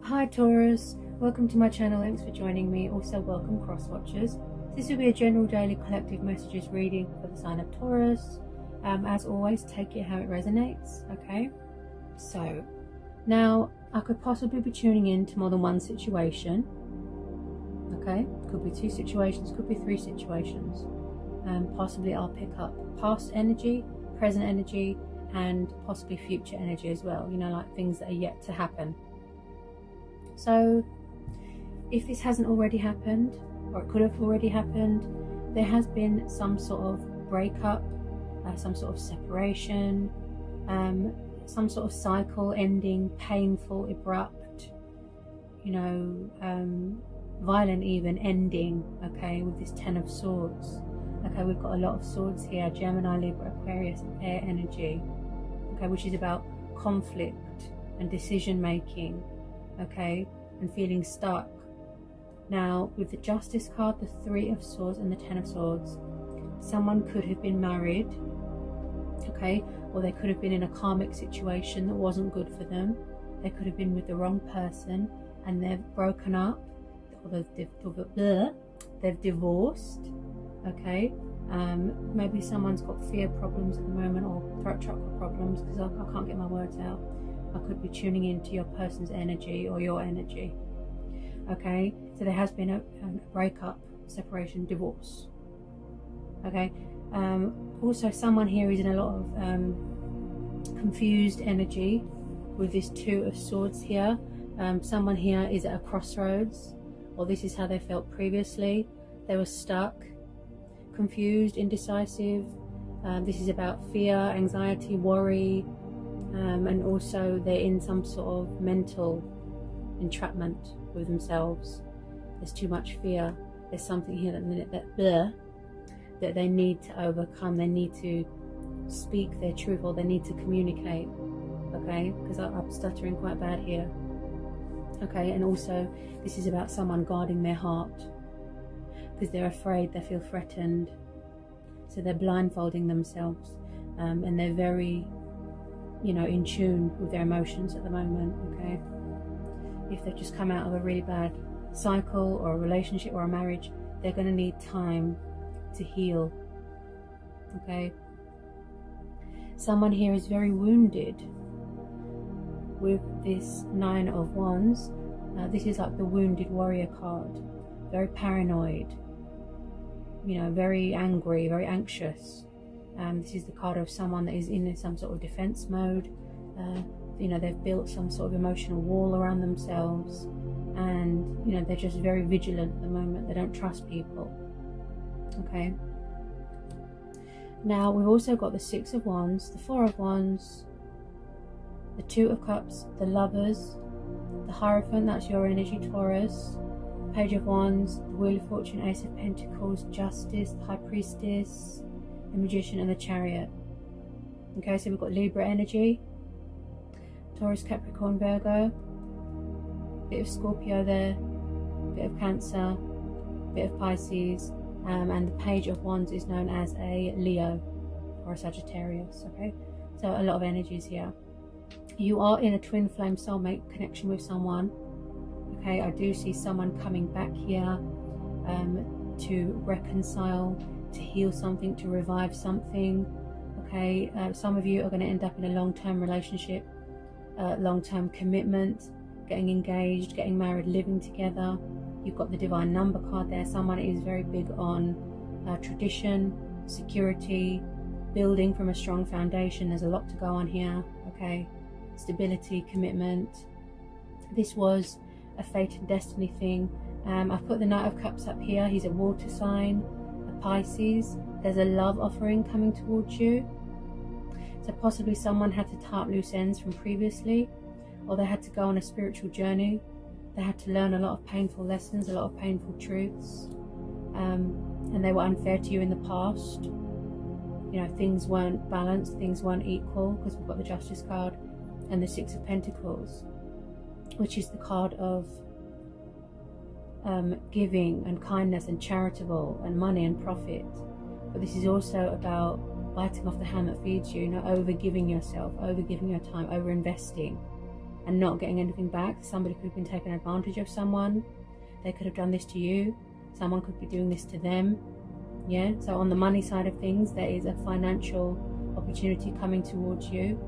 Hi Taurus, welcome to my channel. Thanks for joining me. Also welcome cross watchers. This will be a general daily collective messages reading for the sign of Taurus. As always, take it how it resonates. Okay, so now I could possibly be tuning in to more than one situation. Okay, could be two situations, could be three situations. Possibly I'll pick up past energy, present energy, and possibly future energy as well, you know, like things that are yet to happen. So if this hasn't already happened, or it could have already happened, there has been some sort of breakup, some sort of separation, some sort of cycle ending, painful, abrupt, you know, violent even ending, okay, with this 10 of Swords. Okay, we've got a lot of swords here, Gemini, Libra, Aquarius, air energy, okay, which is about conflict and decision making, okay, and feeling stuck. Now, with the Justice card, the 3 of Swords and the 10 of Swords, someone could have been married, okay, or they could have been in a karmic situation that wasn't good for them. They could have been with the wrong person and they've broken up, or they've divorced, okay. Maybe someone's got fear problems at the moment, or throat chakra problems, because I can't get my words out. I could be tuning into your person's energy or your energy, okay. So there has been a breakup, separation, divorce, okay. Also someone here is in a lot of confused energy with this 2 of Swords here. Someone here is at a crossroads, or this is how they felt previously. They were stuck, confused, indecisive. This is about fear, anxiety, worry, and also they're in some sort of mental entrapment with themselves. There's too much fear. There's something here that they need to overcome. They need to speak their truth, or they need to communicate, okay, because I'm stuttering quite bad here, okay. And also this is about someone guarding their heart, because they're afraid, they feel threatened, so they're blindfolding themselves, and they're very, you know, in tune with their emotions at the moment, okay. If they've just come out of a really bad cycle or a relationship or a marriage, they're going to need time to heal, okay. Someone here is very wounded with this 9 of Wands. This is like the wounded warrior card, very paranoid, you know, very angry, very anxious. This is the card of someone that is in some sort of defense mode. You know, they've built some sort of emotional wall around themselves, and you know, they're just very vigilant at the moment. They don't trust people, okay. Now we've also got the 6 of Wands, the 4 of Wands, the 2 of Cups, the Lovers, the Hierophant, that's your energy, Taurus, Page of Wands, the Wheel of Fortune, Ace of Pentacles, Justice, the High Priestess, the Magician, and the Chariot. Okay, so we've got Libra energy, Taurus, Capricorn, Virgo, bit of Scorpio there, bit of Cancer, bit of Pisces, and the Page of Wands is known as a Leo or a Sagittarius, okay. So a lot of energies here. You are in a twin flame soulmate connection with someone, okay. I do see someone coming back here to reconcile, to heal something, to revive something, okay. Some of you are going to end up in a long-term relationship, long-term commitment, getting engaged, getting married, living together. You've got the Divine Number card there. Someone is very big on tradition, security, building from a strong foundation. There's a lot to go on here, okay. Stability, commitment. This was a fate and destiny thing. I've put the Knight of Cups up here. He's a water sign, a Pisces. There's a love offering coming towards you. So possibly someone had to tie up loose ends from previously, or they had to go on a spiritual journey. They had to learn a lot of painful lessons, a lot of painful truths, and they were unfair to you in the past. You know, things weren't balanced, things weren't equal, because we've got the Justice card and the 6 of Pentacles, which is the card of giving and kindness and charitable and money and profit. But this is also about biting off the hand that feeds you, you know, over giving yourself, over giving your time, over investing. and not getting anything back. Somebody could have been taking advantage of someone. They could have done this to you. Someone could be doing this to them. Yeah, so on the money side of things, there is a financial opportunity coming towards you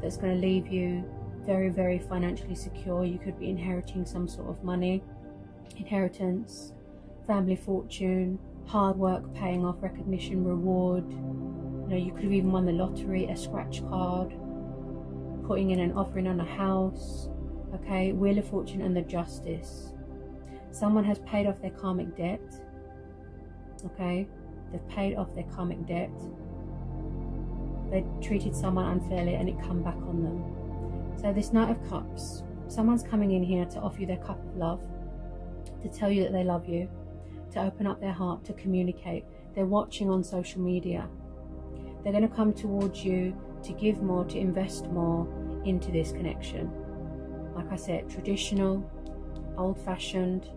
that's going to leave you very, very financially secure. You could be inheriting some sort of money, inheritance, family fortune, hard work paying off, recognition, reward. You know, you could have even won the lottery, a scratch card, putting in an offering on a house. Okay, Wheel of Fortune and the Justice. Someone has paid off their karmic debt. Okay, they've paid off their karmic debt. They treated someone unfairly and it come back on them. So this Knight of Cups, someone's coming in here to offer you their cup of love, to tell you that they love you, to open up their heart, to communicate. They're watching on social media. They're going to come towards you to give more, to invest more into this connection. Like I said, traditional, old-fashioned.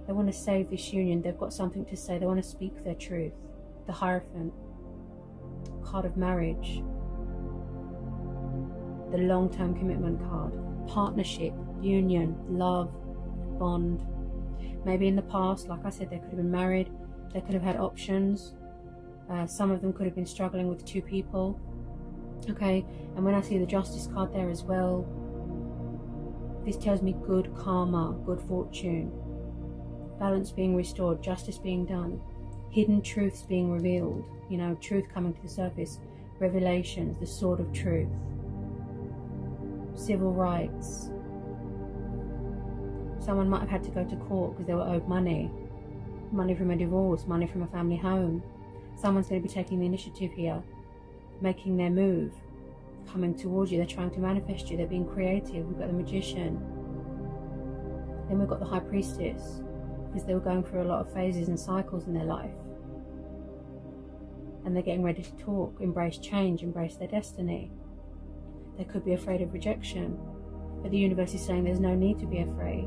They want to save this union. They've got something to say. They want to speak their truth. The Hierophant, card of marriage, the long-term commitment card, partnership, union, love, bond. Maybe in the past, like I said, they could have been married. They could have had options. Some of them could have been struggling with two people. Okay, and when I see the Justice card there as well, this tells me good karma, good fortune, balance being restored, justice being done, hidden truths being revealed, you know, truth coming to the surface, revelations, the sword of truth, civil rights. Someone might have had to go to court because they were owed money from a divorce, money from a family home. Someone's going to be taking the initiative here, making their move, coming towards you. They're trying to manifest you. They're being creative. We've got the Magician. Then we've got the High Priestess, because they were going through a lot of phases and cycles in their life. And they're getting ready to talk, embrace change, embrace their destiny. They could be afraid of rejection, but the universe is saying there's no need to be afraid.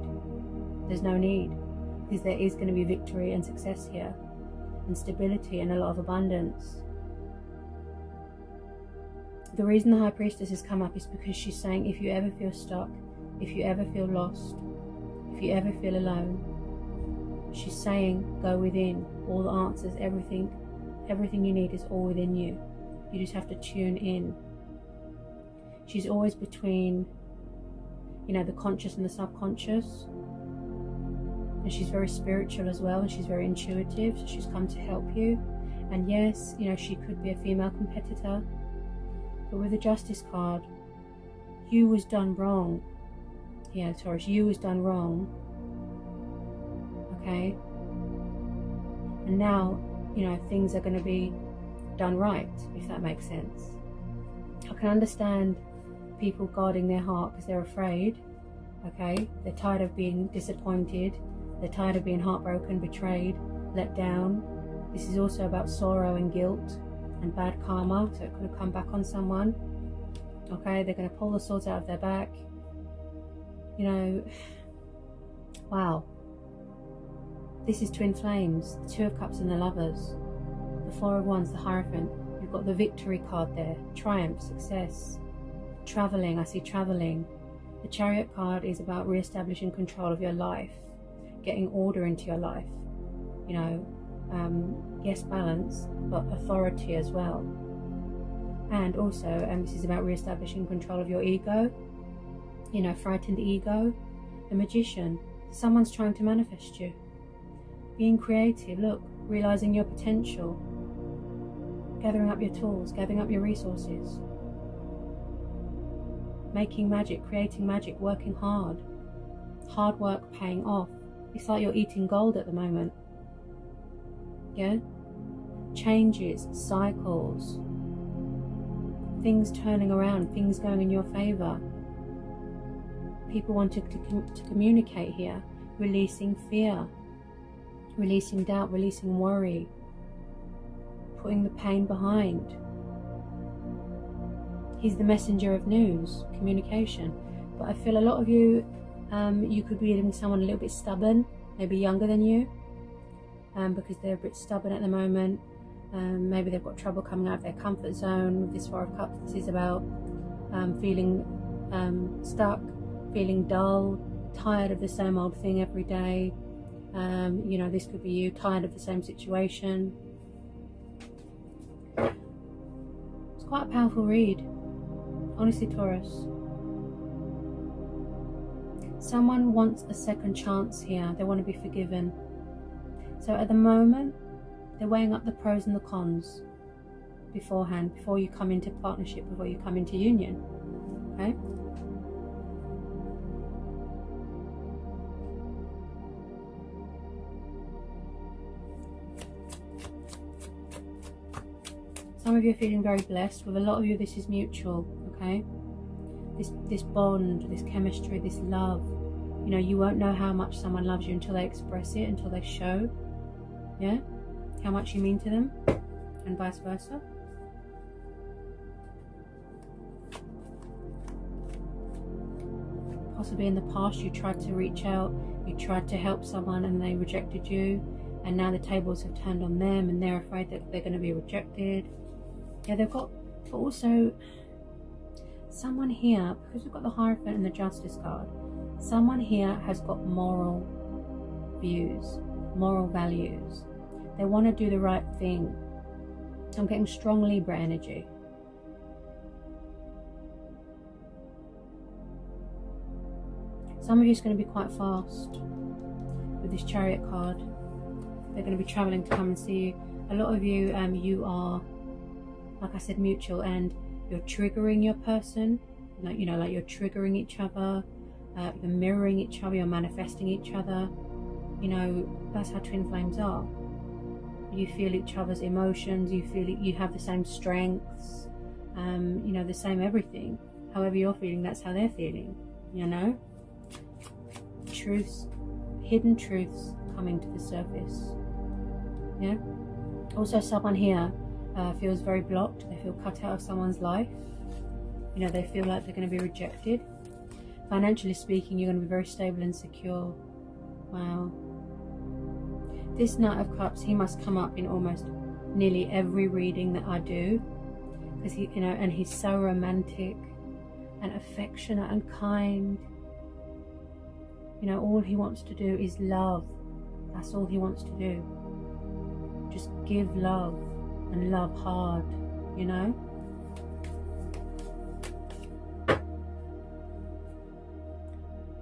There's no need, because there is going to be victory and success here, and stability and a lot of abundance. The reason the High Priestess has come up is because she's saying, if you ever feel stuck, if you ever feel lost, if you ever feel alone, she's saying, go within. All the answers, everything you need is all within you. You just have to tune in. She's always between, you know, the conscious and the subconscious. And she's very spiritual as well, and she's very intuitive, so she's come to help you. And yes, you know, she could be a female competitor, but with the Justice card, you was done wrong. Yeah, Taurus, you was done wrong. Okay? And now, you know, things are going to be done right, if that makes sense. I can understand people guarding their heart because they're afraid. Okay? They're tired of being disappointed. They're tired of being heartbroken, betrayed, let down. This is also about sorrow and guilt and bad karma, so it could have come back on someone. Okay, they're going to pull the swords out of their back. You know, wow. This is twin flames, the Two of Cups and the Lovers, the Four of Wands, the Hierophant. You've got the Victory card there, triumph, success, traveling. I see traveling. The Chariot card is about re-establishing control of your life, getting order into your life. You know, yes, balance, but authority as well. And also, this is about re-establishing control of your ego, you know, frightened ego. The Magician, someone's trying to manifest you. Being creative, look, realizing your potential, gathering up your tools, gathering up your resources, making magic, creating magic, working hard. Hard work paying off. It's like you're eating gold at the moment. Yeah? Changes, cycles, things turning around, things going in your favor. People wanting to communicate here, releasing fear, releasing doubt, releasing worry, putting the pain behind. He's the messenger of news, communication. But I feel a lot of you, you could be dealing with someone a little bit stubborn, maybe younger than you, because they're a bit stubborn at the moment. Maybe they've got trouble coming out of their comfort zone with this Four of Cups. This is about feeling stuck, feeling dull, tired of the same old thing every day. You know, this could be you, tired of the same situation. It's quite a powerful read, honestly, Taurus. Someone wants a second chance here. They want to be forgiven. So at the moment, they're weighing up the pros and the cons beforehand, before you come into partnership, before you come into union. Okay? Some of you are feeling very blessed. With a lot of you, this is mutual, okay? This bond, this chemistry, this love. You know, you won't know how much someone loves you until they express it, until they show, yeah, how much you mean to them, and vice versa. Possibly in the past you tried to reach out, you tried to help someone and they rejected you, and now the tables have turned on them and they're afraid that they're going to be rejected. Yeah, they've got, but also someone here, because we've got the Hierophant and the Justice card, someone here has got moral views, moral values. They want to do the right thing. I'm getting strong Libra energy. Some of you is going to be quite fast with this Chariot card. They're going to be traveling to come and see you. A lot of you, you are, like I said, mutual, and you're triggering your person. Like, you know, like you're triggering each other. You're mirroring each other. You're manifesting each other. You know, that's how twin flames are. You feel each other's emotions. You feel it, you have the same strengths. You know, the same everything. However you're feeling, that's how they're feeling. You know. Truths, hidden truths coming to the surface. Yeah. Also, someone here feels very blocked. They feel cut out of someone's life. You know, they feel like they're going to be rejected. Financially speaking, you're going to be very stable and secure. Wow. This Knight of Cups, he must come up in almost nearly every reading that I do, because he, you know, and he's so romantic and affectionate and kind. You know, all he wants to do is love. That's all he wants to do. Just give love, and love hard, you know.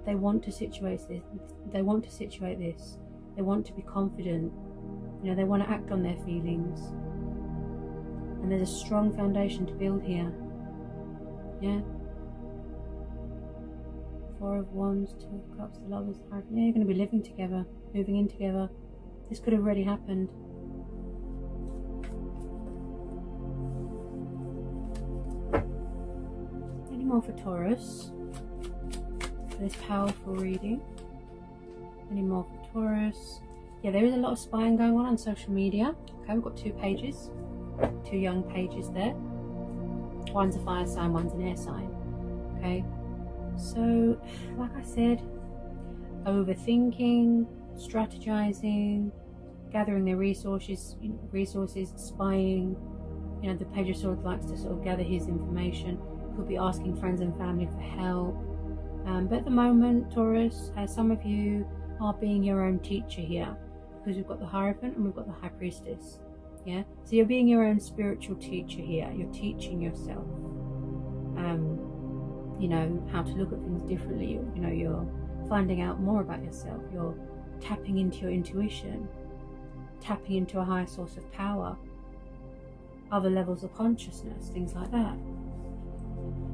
They want to situate this. They want to situate this. They want to be confident. You know, they want to act on their feelings. And there's a strong foundation to build here. Yeah. Four of Wands, Two of Cups, the Lovers, yeah, you're going to be living together, moving in together. This could have already happened. Any more for Taurus? For this powerful reading. Any more for Taurus? Yeah, there is a lot of spying going on social media. Okay, we've got two pages, two young pages there. One's a fire sign, one's an air sign. Okay. So, like I said, overthinking, strategizing, gathering their resources, spying. You know, the Page of Swords likes to sort of gather his information. Could be asking friends and family for help. But at the moment, Taurus, some of you are being your own teacher here, because we've got the Hierophant and we've got the High Priestess. Yeah, so you're being your own spiritual teacher here. You're teaching yourself. You know, how to look at things differently. You know, you're finding out more about yourself. You're tapping into your intuition, tapping into a higher source of power, other levels of consciousness, things like that.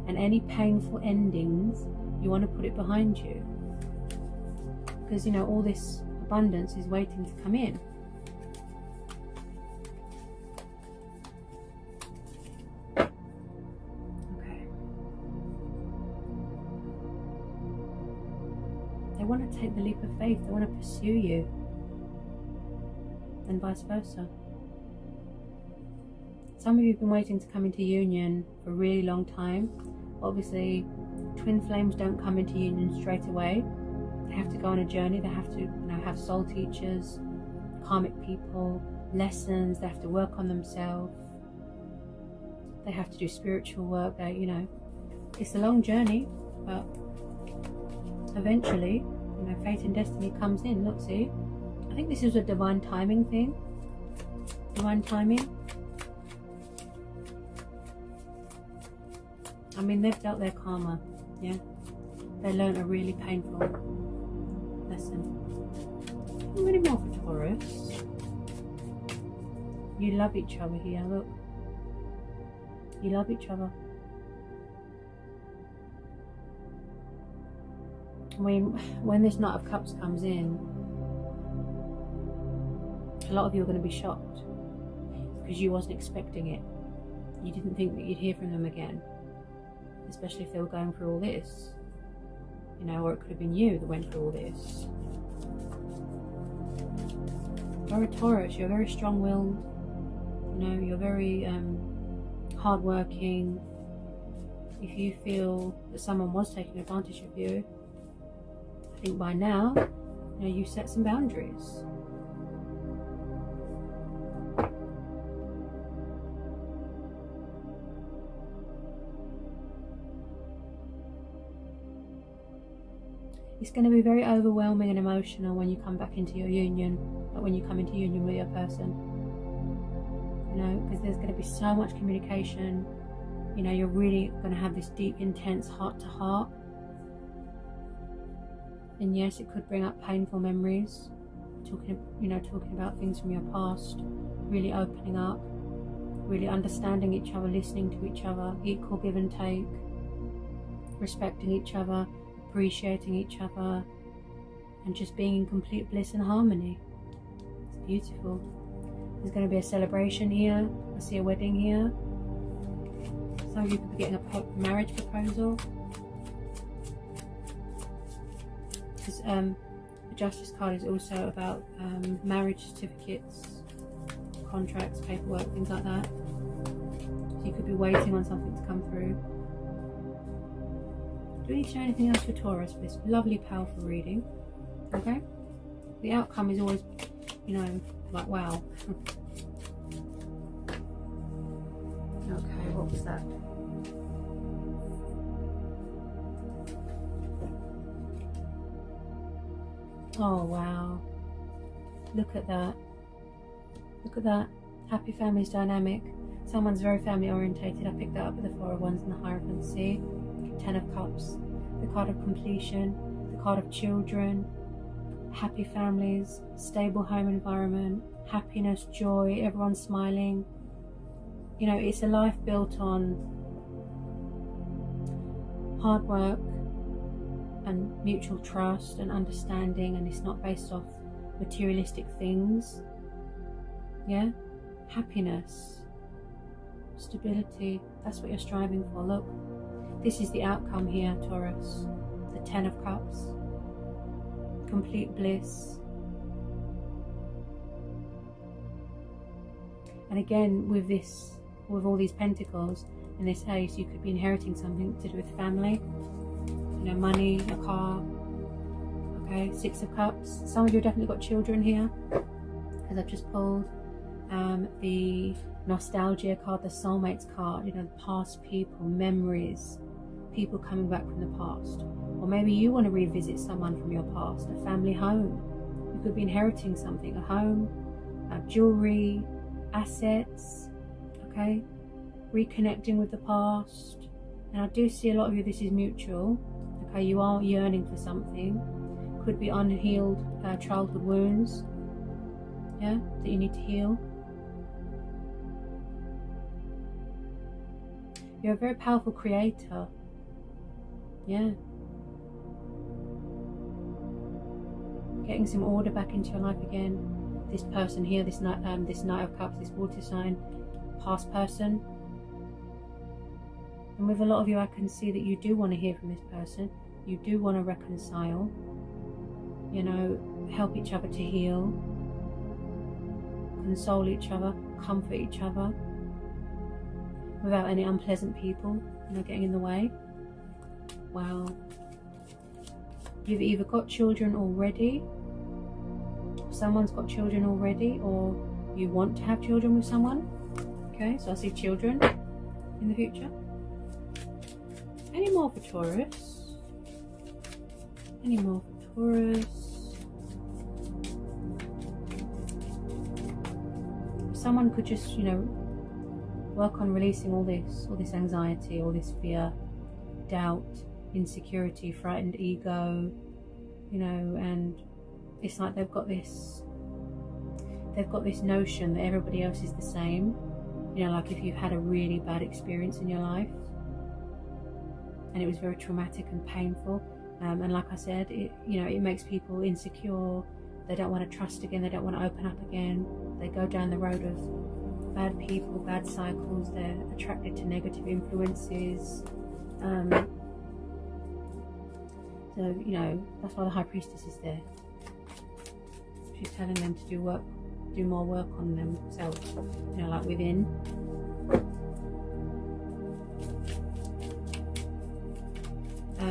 And any painful endings, you want to put it behind you, because, you know, all this abundance is waiting to come in. They want to take the leap of faith. They want to pursue you, and vice versa. Some of you have been waiting to come into union for a really long time. Obviously, twin flames don't come into union straight away. They have to go on a journey. They have to, you know, have soul teachers, karmic people, lessons. They have to work on themselves. They have to do spiritual work. They, you know, it's a long journey. but eventually, you know, fate and destiny comes in. Look, see, I think this is a divine timing thing. Divine timing. I mean, they've dealt their karma, yeah. They learned a really painful lesson. Many more for Taurus. You love each other here, look. You love each other. When this Knight of Cups comes in, a lot of you are going to be shocked because you wasn't expecting it. You didn't think that you'd hear from them again, especially if they were going through all this, you know, or it could have been you that went through all this. You're a Taurus, you're very strong-willed, you know, you're very hard-working. If you feel that someone was taking advantage of you, I think by now, you know, you set some boundaries. It's going to be very overwhelming and emotional when you come back into your union, like when you come into union with your person. You know, because there's going to be so much communication. You know, you're really going to have this deep, intense heart-to-heart. And yes, it could bring up painful memories. Talking about things from your past. Really opening up. Really understanding each other, listening to each other. Equal give and take. Respecting each other. Appreciating each other, and just being in complete bliss and harmony. It's beautiful. There's going to be a celebration here. I see a wedding here. Some of you could be getting a marriage proposal. Because the Justice card is also about marriage certificates, contracts, paperwork, things like that. So you could be waiting on something to come through. Do we need to know anything else for Taurus for this lovely, powerful reading? Okay? The outcome is always, you know, like, wow. Okay, what was that? Oh, wow. Look at that. Look at that. Happy families dynamic. Someone's very family orientated. I picked that up with the Four of Wands and the Hierophant. See? Ten of Cups, the card of completion, the card of children, happy families, stable home environment, happiness, joy, everyone smiling. You know, it's a life built on hard work and mutual trust and understanding, and it's not based off materialistic things. Yeah? Happiness, stability, that's what you're striving for. Look. This is the outcome here, Taurus. The Ten of Cups. Complete bliss. And again, with this, with all these pentacles and this ace, you could be inheriting something to do with family. You know, money, a car. Okay, Six of Cups. Some of you have definitely got children here, as I've just pulled. The nostalgia card, the soulmates card. You know, past people, memories. People coming back from the past, or maybe you want to revisit someone from your past, a family home. You could be inheriting something, a home, jewelry, assets, okay, reconnecting with the past. And I do see a lot of you, this is mutual, okay, you are yearning for something. Could be unhealed childhood wounds, yeah, that you need to heal. You're a very powerful creator. Yeah. Getting some order back into your life again. This person here, this Knight of Cups, this water sign, past person. And with a lot of you, I can see that you do want to hear from this person. You do want to reconcile. You know, help each other to heal. Console each other, comfort each other. Without any unpleasant people, you know, getting in the way. Wow. You've either got children already, someone's got children already, or you want to have children with someone. Okay, so I see children in the future. Any more for Taurus? Any more for Taurus? Someone could just, you know, work on releasing all this anxiety, all this fear, doubt, insecurity, frightened ego, you know, and it's like they've got this notion that everybody else is the same. You know, like if you've had a really bad experience in your life and it was very traumatic and painful, and like I said, it makes people insecure. They don't want to trust again, they don't want to open up again, they go down the road of bad people, bad cycles, they're attracted to negative influences. So, you know, that's why the High Priestess is there. She's telling them to do more work on themselves, you know, like within.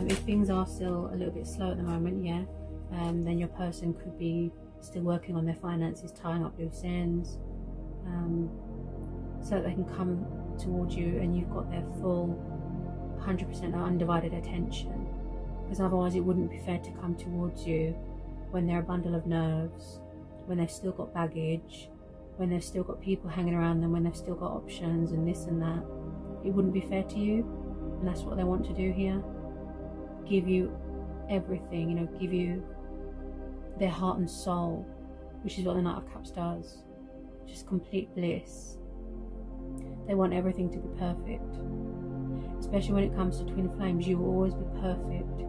If things are still a little bit slow at the moment, yeah, then your person could be still working on their finances, tying up loose ends, so that they can come towards you and you've got their full 100% undivided attention. Because otherwise it wouldn't be fair to come towards you when they're a bundle of nerves, when they've still got baggage, when they've still got people hanging around them, when they've still got options and this and that. It wouldn't be fair to you, and that's what they want to do here. Give you everything, you know, give you their heart and soul, which is what the Knight of Cups does. Just complete bliss. They want everything to be perfect. Especially when it comes to twin flames, you will always be perfect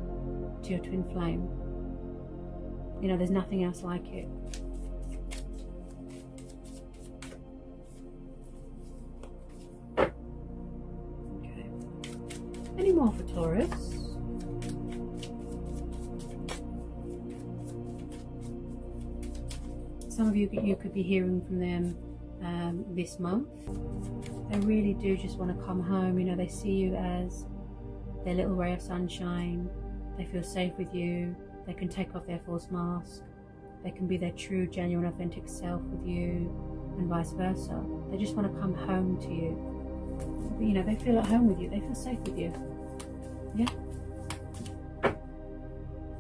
to your twin flame. You know, there's nothing else like it. Okay. Any more for Taurus? Some of you could be hearing from them this month. They really do just want to come home. You know, they see you as their little ray of sunshine. They feel safe with you. They can take off their false mask. They can be their true, genuine, authentic self with you, and vice versa. They just want to come home to you. You know, they feel at home with you. They feel safe with you. Yeah?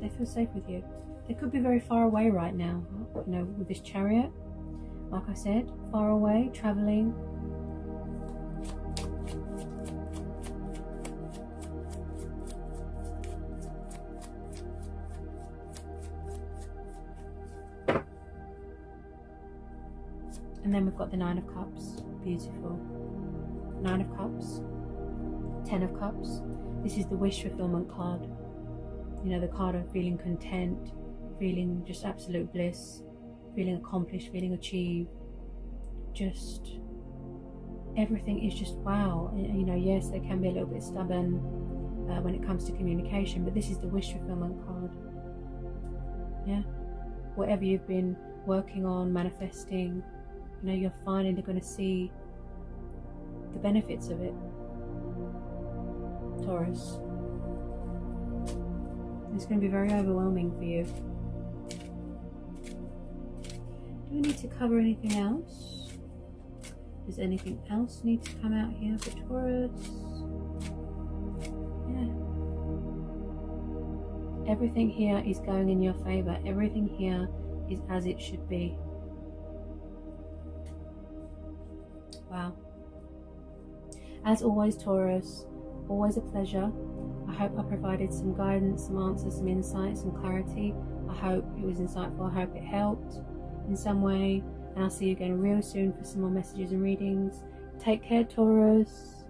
They feel safe with you. They could be very far away right now, you know, with this Chariot. Like I said, far away, traveling. And then we've got the Nine of Cups. Beautiful. Nine of Cups. 10 of Cups. This is the wish fulfillment card. You know, the card of feeling content, feeling just absolute bliss, feeling accomplished, feeling achieved. Just everything is just wow. You know, yes, they can be a little bit stubborn when it comes to communication, but this is the wish fulfillment card. Yeah, whatever you've been working on, manifesting, you know, you're finally going to see the benefits of it, Taurus. It's going to be very overwhelming for you. Do we need to cover anything else? Does anything else need to come out here for Taurus? Yeah. Everything here is going in your favor. Everything here is as it should be. Wow. As always, Taurus, always a pleasure. I hope I provided some guidance, some answers, some insights, some clarity. I hope it was insightful. I hope it helped in some way. And I'll see you again real soon for some more messages and readings. Take care, Taurus.